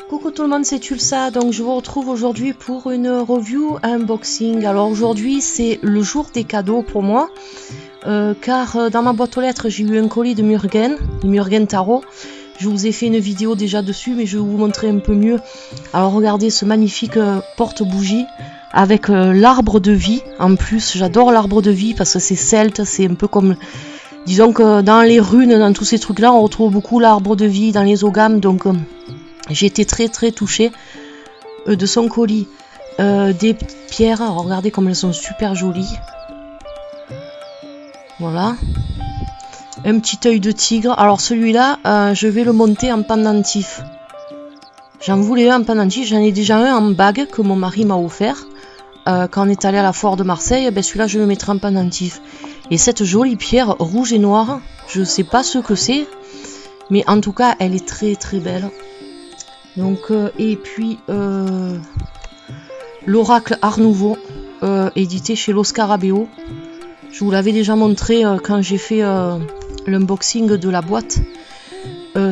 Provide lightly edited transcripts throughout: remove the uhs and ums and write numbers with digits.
Coucou tout le monde, c'est Tulsa, donc je vous retrouve aujourd'hui pour une review unboxing. Alors aujourd'hui c'est le jour des cadeaux pour moi, car dans ma boîte aux lettres j'ai eu un colis de Murgen Tarot. Je vous ai fait une vidéo déjà dessus, mais je vais vous montrer un peu mieux. Alors regardez ce magnifique porte-bougie avec l'arbre de vie. En plus j'adore l'arbre de vie parce que c'est celte, c'est un peu comme... Disons que dans les runes, dans tous ces trucs là, on retrouve beaucoup l'arbre de vie dans les ogames, donc... J'ai été très touchée de son colis. Des pierres, alors regardez comme elles sont super jolies. Voilà. Un petit œil de tigre. Alors celui-là, je vais le monter en pendentif. J'en voulais un en pendentif, j'en ai déjà un en bague que mon mari m'a offert. Quand on est allé à la foire de Marseille, ben celui-là je le mettrai en pendentif. Et cette jolie pierre rouge et noire, je sais pas ce que c'est, mais en tout cas elle est très belle. Donc, et puis l'oracle Art Nouveau, édité chez Los Scarabeo. Je vous l'avais déjà montré quand j'ai fait l'unboxing de la boîte.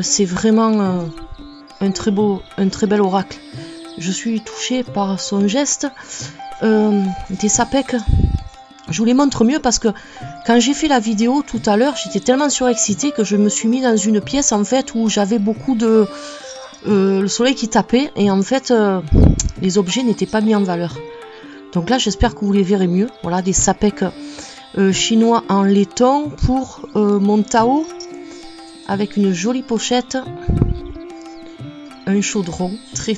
C'est vraiment un très bel oracle. Je suis touchée par son geste. Des sapèques, je vous les montre mieux parce que quand j'ai fait la vidéo tout à l'heure, j'étais tellement surexcitée que je me suis mis dans une pièce en fait où j'avais beaucoup de... le soleil qui tapait et en fait les objets n'étaient pas mis en valeur. Donc là j'espère que vous les verrez mieux. Voilà des sapèques chinois en laiton pour mon Tao avec une jolie pochette, un chaudron très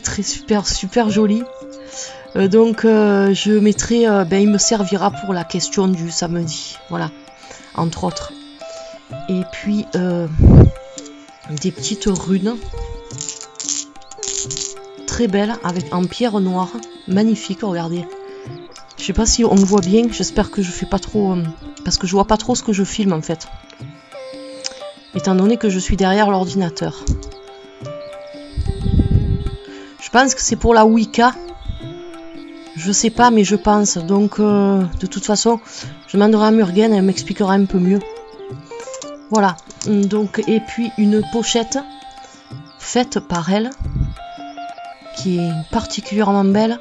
super joli. Donc je mettrai, il me servira pour la question du samedi, voilà, entre autres. Et puis des petites runes très belle avec en pierre noire, magnifique, regardez. Je sais pas si on me voit bien, j'espère que je fais pas trop parce que je vois pas trop ce que je filme en fait, étant donné que je suis derrière l'ordinateur. Je pense que c'est pour la Wicca, je sais pas, mais je pense. Donc de toute façon je demanderai à Murgen, elle m'expliquera un peu mieux. Voilà, donc, et puis une pochette faite par elle qui est particulièrement belle.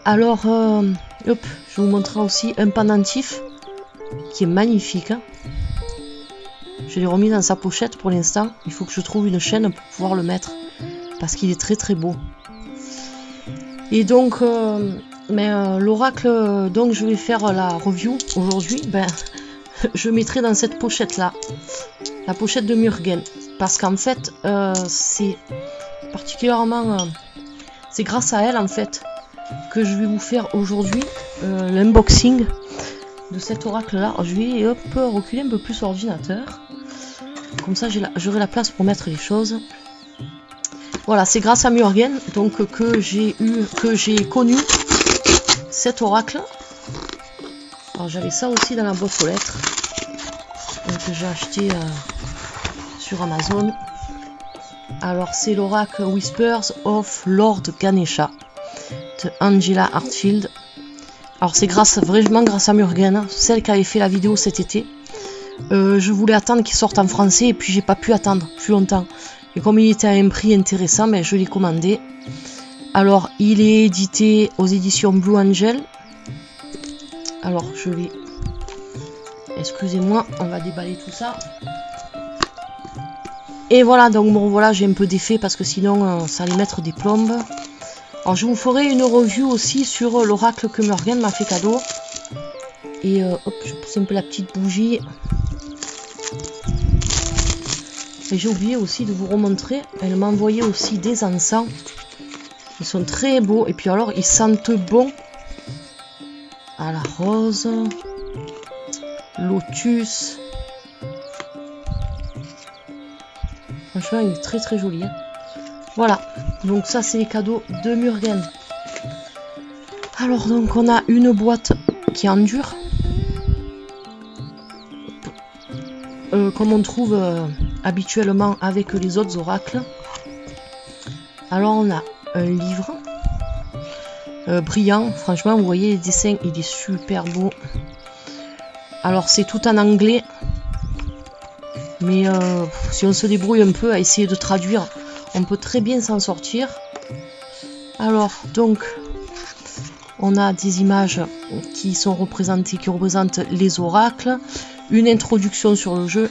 Alors, hop, je vous montrerai aussi un pendentif qui est magnifique. Je l'ai remis dans sa pochette pour l'instant. Il faut que je trouve une chaîne pour pouvoir le mettre parce qu'il est très beau. Et donc, l'oracle, donc je vais faire la review aujourd'hui. Je mettrai dans cette pochette là, la pochette de Murgen, parce qu'en fait, c'est particulièrement... c'est grâce à elle en fait que je vais vous faire aujourd'hui l'unboxing de cet oracle là. Je vais reculer un peu plus l'ordinateur, comme ça j'aurai la place pour mettre les choses. Voilà, c'est grâce à Murgen donc que j'ai connu cet oracle. Alors j'avais ça aussi dans la boîte aux lettres que j'ai acheté sur Amazon. Alors c'est l'oracle Whispers of Lord Ganesha de Angela Hartfield. Alors c'est vraiment grâce à Murgen, celle qui avait fait la vidéo cet été. Je voulais attendre qu'il sorte en français et puis j'ai pas pu attendre plus longtemps. Et comme il était à un prix intéressant, je l'ai commandé. Alors il est édité aux éditions Blue Angel. Alors je vais... Excusez-moi, on va déballer tout ça. Et voilà, donc bon voilà, j'ai un peu d'effet parce que sinon ça allait mettre des plombes. Alors je vous ferai une review aussi sur l'oracle que Murgen m'a fait cadeau. Et hop, je pousse un peu la petite bougie. Et j'ai oublié aussi de vous remontrer, elle m'a envoyé aussi des encens. Ils sont très beaux et puis alors ils sentent bon. À la rose, lotus. Franchement, il est très joli. Hein. Voilà, donc ça c'est les cadeaux de Murgen. Alors donc on a une boîte qui est en dur. Comme on trouve habituellement avec les autres oracles. Alors on a un livre brillant. Franchement, vous voyez les dessins, il est super beau. Alors c'est tout en anglais. Mais si on se débrouille un peu à essayer de traduire, On peut très bien s'en sortir. Alors, donc, on a des images qui sont représentées, qui représentent les oracles. Une introduction sur le jeu.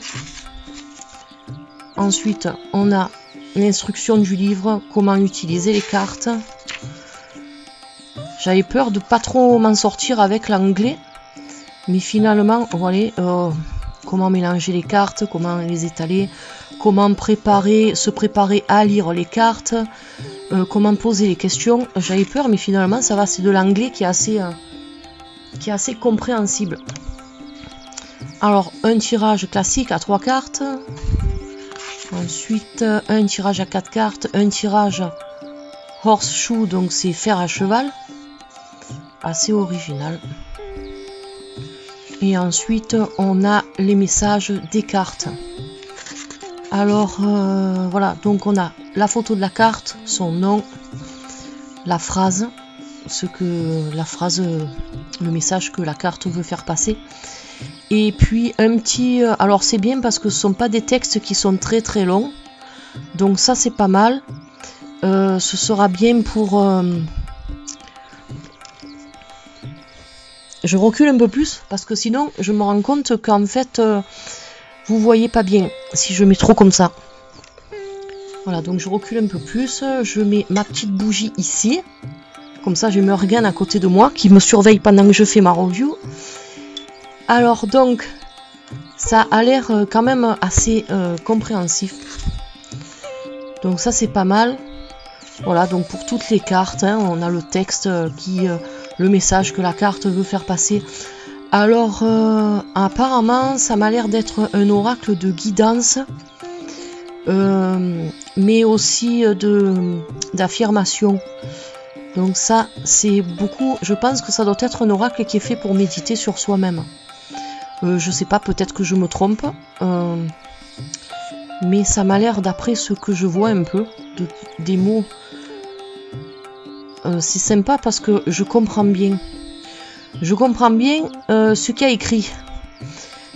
Ensuite, on a l'instruction du livre, comment utiliser les cartes. J'avais peur de pas trop m'en sortir avec l'anglais. Mais finalement, voilà, comment mélanger les cartes, comment les étaler, comment se préparer à lire les cartes, comment poser les questions. J'avais peur, mais finalement, ça va, c'est de l'anglais qui est assez compréhensible. Alors, un tirage classique à 3 cartes. Ensuite, un tirage à 4 cartes, un tirage horseshoe, donc c'est fer à cheval. Assez original. Et ensuite, on a les messages des cartes. Alors, voilà, donc on a la photo de la carte, son nom, la phrase, le message que la carte veut faire passer. Et puis un petit... alors c'est bien parce que ce ne sont pas des textes qui sont très très longs. Donc ça c'est pas mal. Ce sera bien pour... Je recule un peu plus parce que sinon je me rends compte qu'en fait vous voyez pas bien si je mets trop comme ça. Voilà, donc je recule un peu plus. Je mets ma petite bougie ici. Comme ça j'ai Morgane à côté de moi qui me surveille pendant que je fais ma review. Alors donc, ça a l'air quand même assez compréhensif. Donc ça c'est pas mal. Voilà, donc pour toutes les cartes, hein, on a le texte le message que la carte veut faire passer. Alors apparemment, ça m'a l'air d'être un oracle de guidance, mais aussi d'affirmation. Donc ça, c'est beaucoup... Je pense que ça doit être un oracle qui est fait pour méditer sur soi-même. Je sais pas, peut-être que je me trompe. Mais ça m'a l'air, d'après ce que je vois un peu, des mots... c'est sympa parce que je comprends bien. Je comprends bien ce qu'il y a écrit.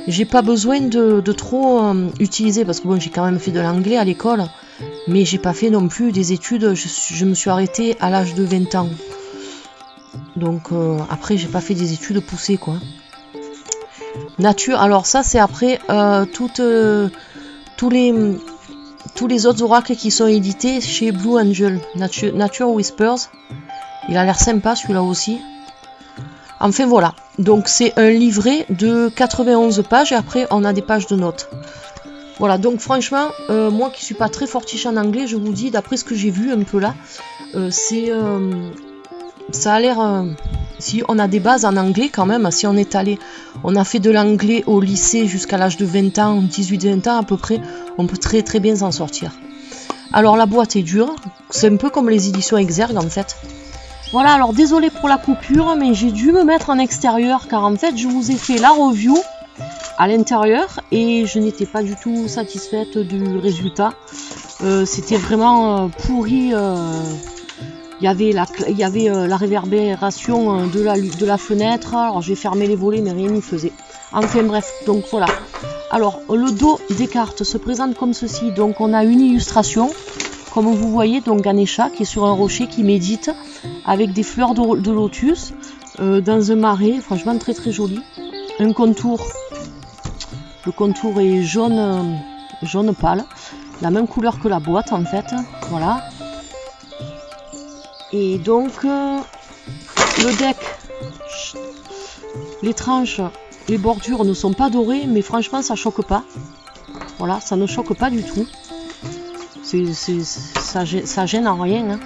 J'ai pas besoin de trop utiliser, parce que bon, j'ai quand même fait de l'anglais à l'école. Mais j'ai pas fait non plus des études, je me suis arrêtée à l'âge de 20 ans. Donc après j'ai pas fait des études poussées quoi. Nature, alors ça c'est après tous les autres oracles qui sont édités chez Blue Angel. Nature Whispers. Il a l'air sympa celui-là aussi. Enfin voilà, donc c'est un livret de 91 pages et après on a des pages de notes. Voilà, donc franchement, moi qui suis pas très fortiche en anglais, je vous dis, d'après ce que j'ai vu un peu là, ça a l'air... si on a des bases en anglais quand même, si on est allé, on a fait de l'anglais au lycée jusqu'à l'âge de 20 ans, 18-20 ans à peu près, on peut très très bien s'en sortir. Alors la boîte est dure, c'est un peu comme les éditions Exergue en fait. Voilà, alors désolé pour la coupure, mais j'ai dû me mettre en extérieur car en fait je vous ai fait la review à l'intérieur et je n'étais pas du tout satisfaite du résultat. C'était vraiment pourri. Il y avait la réverbération de la fenêtre. Alors j'ai fermé les volets mais rien n'y faisait. Enfin bref, donc voilà. Alors le dos des cartes se présente comme ceci. Donc on a une illustration, comme vous voyez, donc Ganesha qui est sur un rocher qui médite avec des fleurs de lotus dans un marais. Franchement très très joli. Un contour. Le contour est jaune pâle, la même couleur que la boîte en fait, voilà. Et donc le deck, les tranches, les bordures ne sont pas dorées, mais franchement ça choque pas. Voilà, ça ne choque pas du tout. Ça gêne en rien. Hein.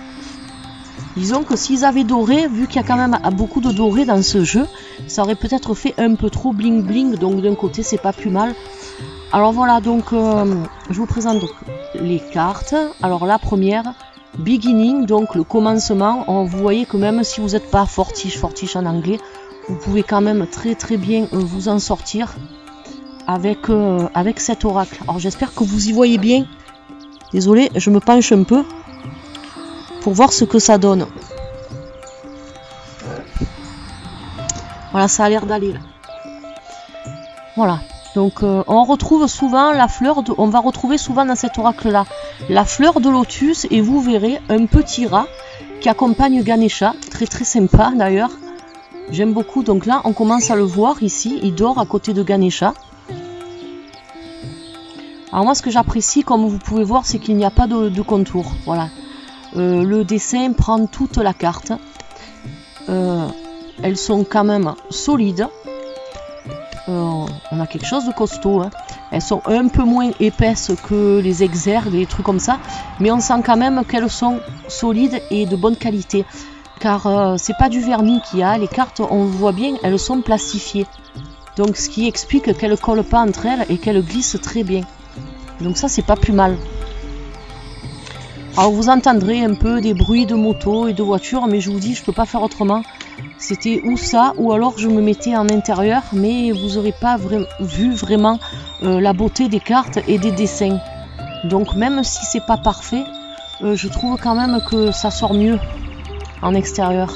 Disons que s'ils avaient doré, vu qu'il y a quand même beaucoup de doré dans ce jeu, ça aurait peut-être fait un peu trop bling bling, donc d'un côté c'est pas plus mal. Alors voilà, donc je vous présente donc les cartes. Alors la première, Beginning, donc le commencement. Vous voyez que même si vous n'êtes pas fortiche en anglais, vous pouvez quand même très très bien vous en sortir avec cet oracle. Alors j'espère que vous y voyez bien. Désolé, je me penche un peu pour voir ce que ça donne. Voilà, ça a l'air d'aller là. Voilà. Donc on retrouve souvent la fleur, on va retrouver souvent dans cet oracle-là la fleur de lotus et vous verrez un petit rat qui accompagne Ganesha, très très sympa d'ailleurs. J'aime beaucoup, donc là on commence à le voir ici, il dort à côté de Ganesha. Alors moi ce que j'apprécie, comme vous pouvez voir, c'est qu'il n'y a pas de contour, voilà. Le dessin prend toute la carte. Elles sont quand même solides. On a quelque chose de costaud, hein. Elles sont un peu moins épaisses que les exergues, des trucs comme ça, mais on sent quand même qu'elles sont solides et de bonne qualité, car c'est pas du vernis qu'il y a, les cartes on voit bien, elles sont plastifiées, donc ce qui explique qu'elles ne collent pas entre elles et qu'elles glissent très bien, donc ça c'est pas plus mal. Alors vous entendrez un peu des bruits de moto et de voitures, mais je vous dis, je peux pas faire autrement. C'était ou ça, ou alors je me mettais en intérieur, mais vous n'aurez pas vu vraiment la beauté des cartes et des dessins. Donc même si c'est pas parfait, je trouve quand même que ça sort mieux en extérieur.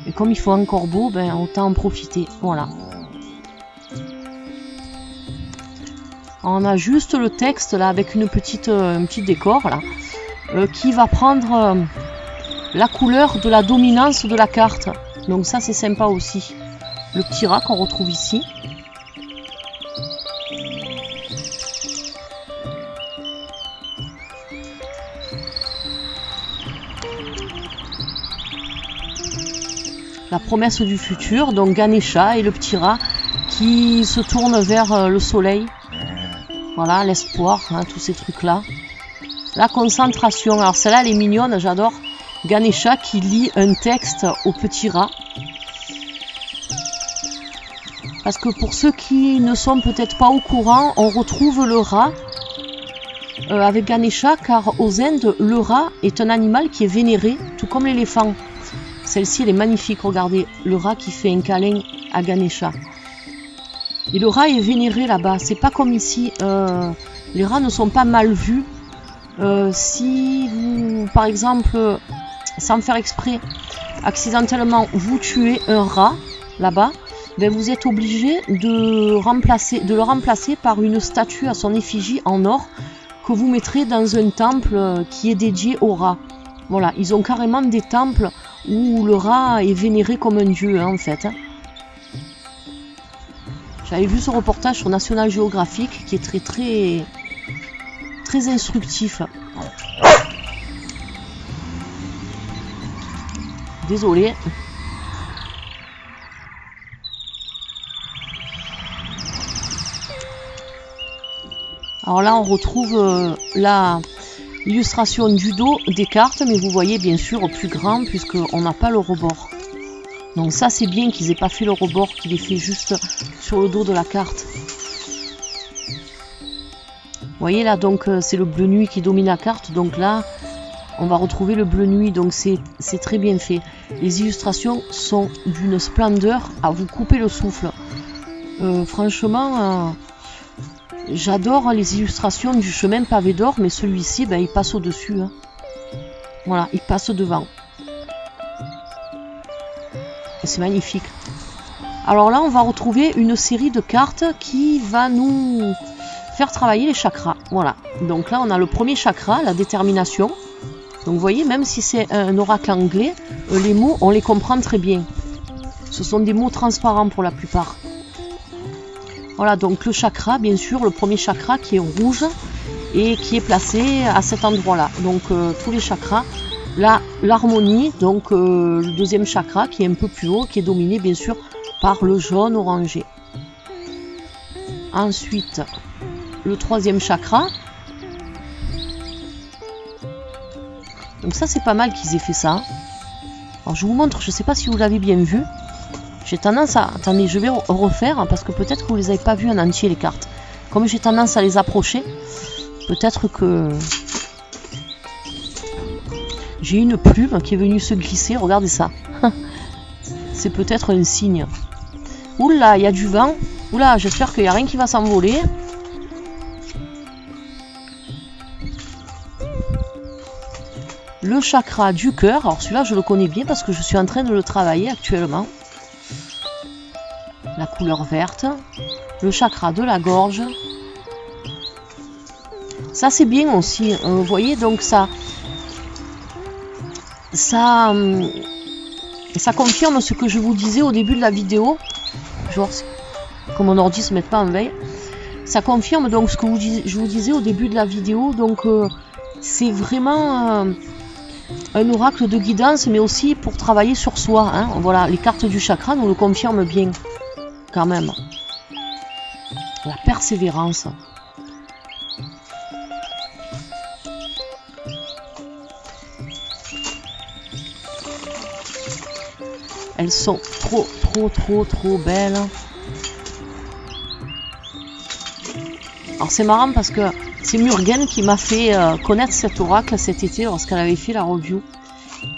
Et comme il faut encore beau, ben autant en profiter. Voilà. On a juste le texte là avec un petit décor là. Qui va prendre la couleur de la dominance de la carte. Donc ça c'est sympa aussi. Le petit rat qu'on retrouve ici. La promesse du futur, donc Ganesha et le petit rat qui se tourne vers le soleil. Voilà, l'espoir, hein, tous ces trucs là. La concentration, alors celle-là elle est mignonne, j'adore. Ganesha qui lit un texte au petit rat. Parce que pour ceux qui ne sont peut-être pas au courant, on retrouve le rat avec Ganesha, car aux Indes, le rat est un animal qui est vénéré, tout comme l'éléphant. Celle-ci elle est magnifique, regardez, le rat qui fait un câlin à Ganesha. Et le rat est vénéré là-bas, c'est pas comme ici, les rats ne sont pas mal vus. Si vous, par exemple, sans faire exprès, accidentellement vous tuez un rat là-bas, ben vous êtes obligé de le remplacer par une statue à son effigie en or que vous mettrez dans un temple qui est dédié au rat. Voilà, ils ont carrément des temples où le rat est vénéré comme un dieu, hein, en fait. J'avais vu ce reportage sur National Geographic qui est très instructif. Désolé. Alors là on retrouve l'illustration du dos des cartes, mais vous voyez bien sûr au plus grand puisqu'on n'a pas le rebord. Donc ça c'est bien qu'ils aient pas fait le rebord, qu'il est fait juste sur le dos de la carte. Vous voyez là, donc c'est le bleu nuit qui domine la carte, donc là on va retrouver le bleu nuit, donc c'est très bien fait. Les illustrations sont d'une splendeur à vous couper le souffle. Franchement, j'adore les illustrations du chemin pavé d'or, mais celui-ci, ben, il passe au-dessus. Hein. Voilà, il passe devant. C'est magnifique. Alors là, on va retrouver une série de cartes qui va nous faire travailler les chakras. Voilà. Donc là, on a le premier chakra, la détermination. Donc vous voyez, même si c'est un oracle anglais, les mots, on les comprend très bien. Ce sont des mots transparents pour la plupart. Voilà, donc le chakra, bien sûr, le premier chakra qui est rouge et qui est placé à cet endroit-là. Donc tous les chakras. Là, l'harmonie, donc le deuxième chakra qui est un peu plus haut, qui est dominé bien sûr par le jaune orangé. Ensuite, le troisième chakra. Donc ça c'est pas mal qu'ils aient fait ça. Alors je vous montre, je sais pas si vous l'avez bien vu. J'ai tendance à... Attendez, je vais refaire parce que peut-être que vous les avez pas vues en entier les cartes. Comme j'ai tendance à les approcher, peut-être que... J'ai une plume qui est venue se glisser, regardez ça. C'est peut-être un signe. Oula, il y a du vent. Oula, j'espère qu'il n'y a rien qui va s'envoler. Le chakra du cœur, alors celui-là je le connais bien parce que je suis en train de le travailler actuellement. La couleur verte. le chakra de la gorge. Ça c'est bien aussi, vous voyez, donc ça confirme ce que je vous disais au début de la vidéo. Genre, que mon ordi se mette pas en veille. Ça confirme donc ce que je vous disais au début de la vidéo. Donc c'est vraiment un oracle de guidance, mais aussi pour travailler sur soi. Hein. Voilà, les cartes du chakra nous le confirment bien, quand même. La persévérance. Elles sont trop belles. Alors c'est marrant parce que c'est Murugen qui m'a fait connaître cet oracle cet été lorsqu'elle avait fait la review.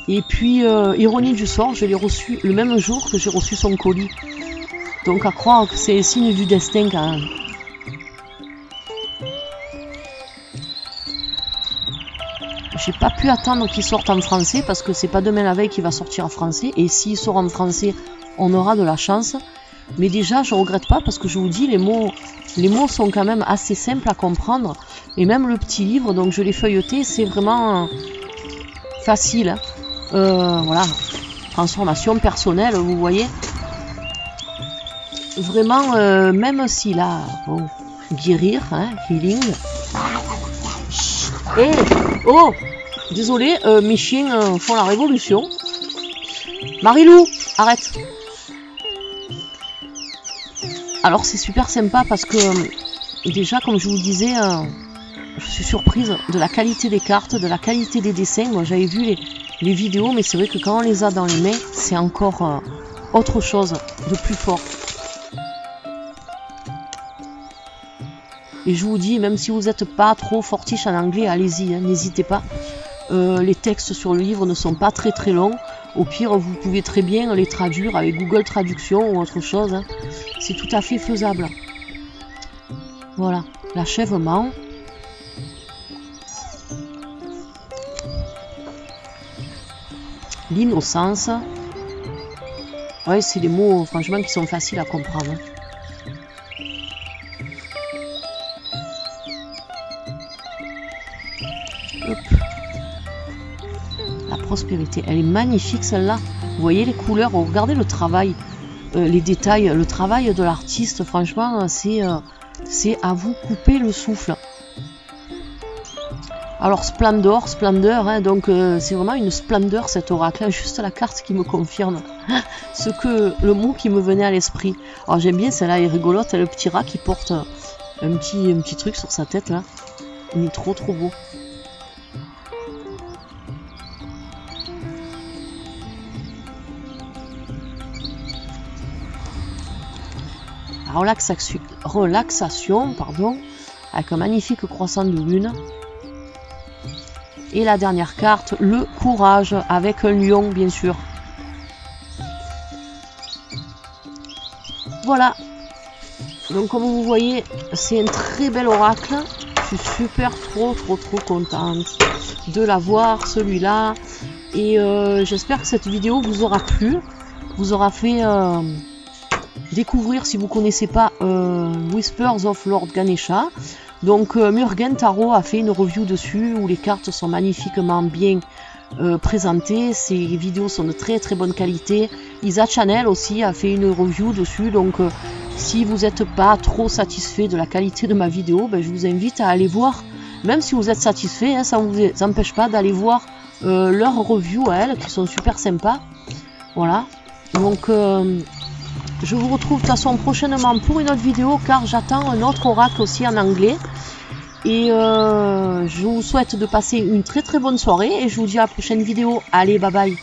Et puis, ironie du sort, je l'ai reçu le même jour que j'ai reçu son colis. Donc à croire que c'est signe du destin quand même. J'ai pas pu attendre qu'il sorte en français parce que c'est pas demain la veille qu'il va sortir en français. Et s'il sort en français, on aura de la chance. Mais déjà, je regrette pas parce que je vous dis, les mots sont quand même assez simples à comprendre. Et même le petit livre, donc je l'ai feuilleté, c'est vraiment facile. Hein. Voilà, transformation personnelle, vous voyez. Vraiment, même si là, bon, guérir, hein, healing. Et oh, désolé, mes chiens font la révolution. Marilou, arrête. Alors c'est super sympa parce que déjà, comme je vous disais, je suis surprise de la qualité des cartes, de la qualité des dessins. Moi j'avais vu les vidéos, mais c'est vrai que quand on les a dans les mains, c'est encore autre chose de plus fort. Et je vous dis, même si vous n'êtes pas trop fortiche en anglais, allez-y, hein, n'hésitez pas. Les textes sur le livre ne sont pas très longs. Au pire, vous pouvez très bien les traduire avec Google Traduction ou autre chose. Hein. C'est tout à fait faisable. Voilà, l'achèvement. L'innocence. Ouais, c'est des mots, franchement, qui sont faciles à comprendre. Hein. Hop. La prospérité, elle est magnifique celle-là. Vous voyez les couleurs, regardez le travail, les détails, le travail de l'artiste. Franchement, c'est à vous couper le souffle. Alors splendeur, hein, donc c'est vraiment une splendeur cet oracle. Hein, juste la carte qui me confirme le mot qui me venait à l'esprit. Alors j'aime bien celle-là, elle est rigolote, le petit rat qui porte un petit truc sur sa tête là. Il est trop beau. Relaxation, pardon, avec un magnifique croissant de lune. Et la dernière carte, le courage, avec un lion, bien sûr. Voilà. Donc, comme vous voyez, c'est un très bel oracle. Je suis super trop contente de l'avoir, celui-là. Et j'espère que cette vidéo vous aura plu, vous aura fait découvrir, si vous ne connaissez pas, Whispers of Lord Ganesha. Donc Murugen Tarot a fait une review dessus où les cartes sont magnifiquement bien présentées. Ces vidéos sont de très bonne qualité. Isa Channel aussi a fait une review dessus. Donc si vous n'êtes pas trop satisfait de la qualité de ma vidéo, ben, je vous invite à aller voir. Même si vous êtes satisfait, hein, ça ne vous empêche pas d'aller voir leurs reviews à elles qui sont super sympas. Voilà. Donc je vous retrouve de toute façon prochainement pour une autre vidéo car j'attends un autre oracle aussi en anglais. Et je vous souhaite de passer une très bonne soirée et je vous dis à la prochaine vidéo. Allez, bye bye.